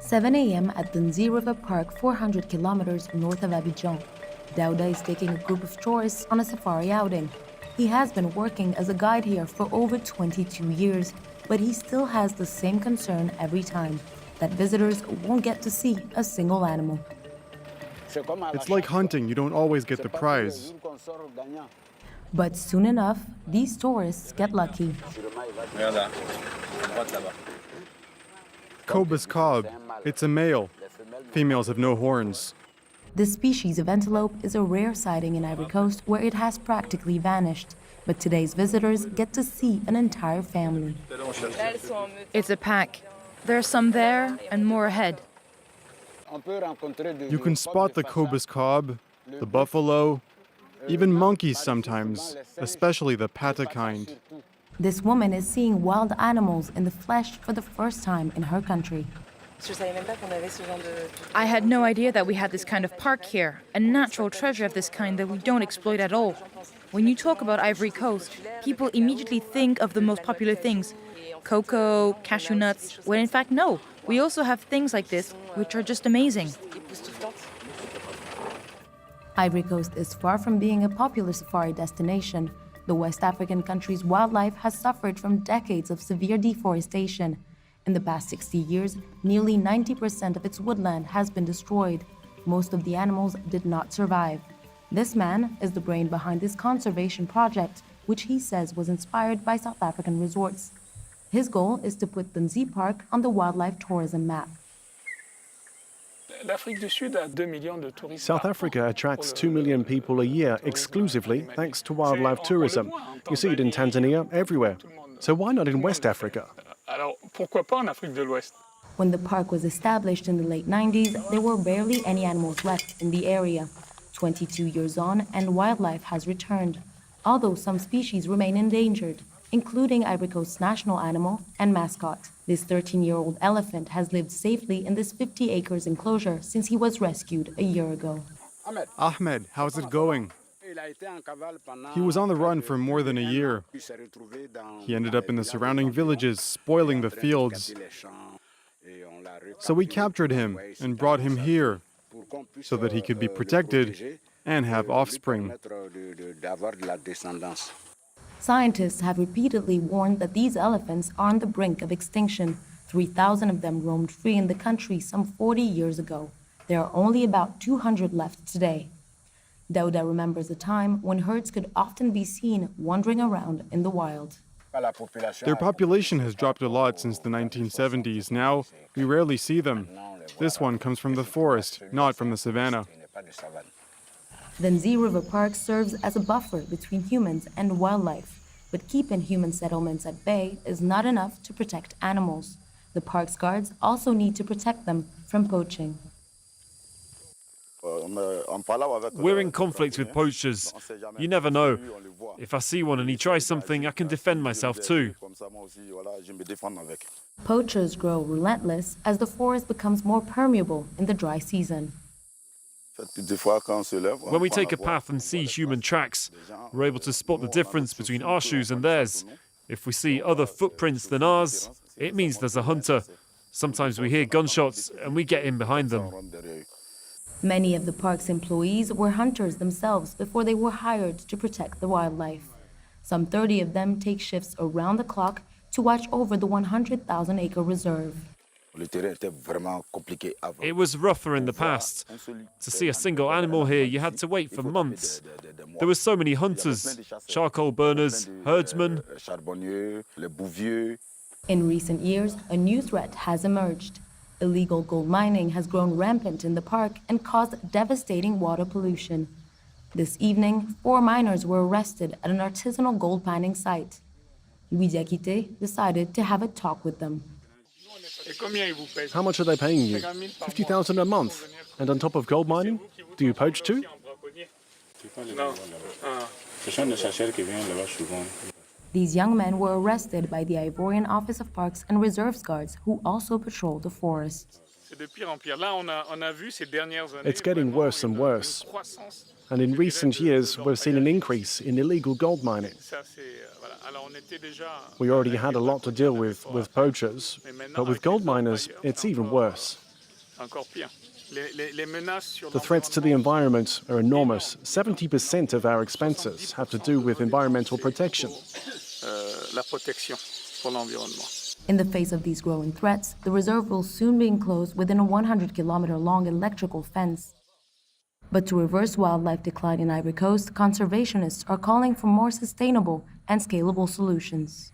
7 a.m. at Dunzi River Park, 400 kilometers north of Abidjan. DAOUDA is taking a group of tourists on a safari outing. He has been working as a guide here for over 22 years, but he still has the same concern every time, that visitors won't get to see a single animal. It's like hunting, you don't always get the prize. But soon enough, these tourists get lucky. KOUAKOU, it's a male. Females have no horns. This species of antelope is a rare sighting in Ivory Coast where it has practically vanished. But today's visitors get to see an entire family. It's a pack. There are some there and more ahead. You can spot the KOUAKOU, the buffalo, even monkeys sometimes, especially the pata kind. This woman is seeing wild animals in the flesh for the first time in her country. I had no idea that we had this kind of park here, a natural treasure of this kind that we don't exploit at all. When you talk about Ivory Coast, people immediately think of the most popular things, cocoa, cashew nuts, when in fact no, we also have things like this, which are just amazing. Ivory Coast is far from being a popular safari destination. The West African country's wildlife has suffered from decades of severe deforestation. In the past 60 years, nearly 90% of its woodland has been destroyed. Most of the animals did not survive. This man is the brain behind this conservation project, which he says was inspired by South African resorts. His goal is to put Dunzi Park on the wildlife tourism map. South Africa attracts 2 million people a year exclusively thanks to wildlife tourism. You see it in Tanzania, everywhere. So why not in West Africa? When the park was established in the late 90s, there were barely any animals left in the area. 22 years on, and wildlife has returned, although some species remain endangered, including Ivory Coast's national animal and mascot. This 13-year-old elephant has lived safely in this 50 acres enclosure since he was rescued a year ago. Ahmed, how's it going? He was on the run for more than a year. He ended up in the surrounding villages, spoiling the fields. So we captured him and brought him here so that he could be protected and have offspring. Scientists have repeatedly warned that these elephants are on the brink of extinction. 3,000 of them roamed free in the country some 40 years ago. There are only about 200 left today. DAOUDA remembers a time when herds could often be seen wandering around in the wild. Their population has dropped a lot since the 1970s. Now, we rarely see them. This one comes from the forest, not from the savannah. Dunzi River Park serves as a buffer between humans and wildlife, but keeping human settlements at bay is not enough to protect animals. The park's guards also need to protect them from poaching. We're in conflict with poachers. You never know. If I see one and he tries something, I can defend myself too. Poachers grow relentless as the forest becomes more permeable in the dry season. When we take a path and see human tracks, we're able to spot the difference between our shoes and theirs. If we see other footprints than ours, it means there's a hunter. Sometimes we hear gunshots and we get in behind them. Many of the park's employees were hunters themselves before they were hired to protect the wildlife. Some 30 of them take shifts around the clock to watch over the 100,000-acre reserve. It was rougher in the past. To see a single animal here, you had to wait for months. There were so many hunters, charcoal burners, herdsmen. In recent years, a new threat has emerged. Illegal gold mining has grown rampant in the park and caused devastating water pollution. This evening, 4 miners were arrested at an artisanal gold mining site. DIAKITE decided to have a talk with them. How much are they paying you? 50,000 a month. And on top of gold mining, do you poach too? These young men were arrested by the Ivorian Office of Parks and Reserves Guards, who also patrol the forests. It's getting worse and worse. And in recent years, we've seen an increase in illegal gold mining. We already had a lot to deal with poachers, but with gold miners, it's even worse. The threats to the environment are enormous. 70% of our expenses have to do with environmental protection. In the face of these growing threats, the reserve will soon be enclosed within a 100-kilometer-long electrical fence. But to reverse wildlife decline in Ivory Coast, conservationists are calling for more sustainable and scalable solutions.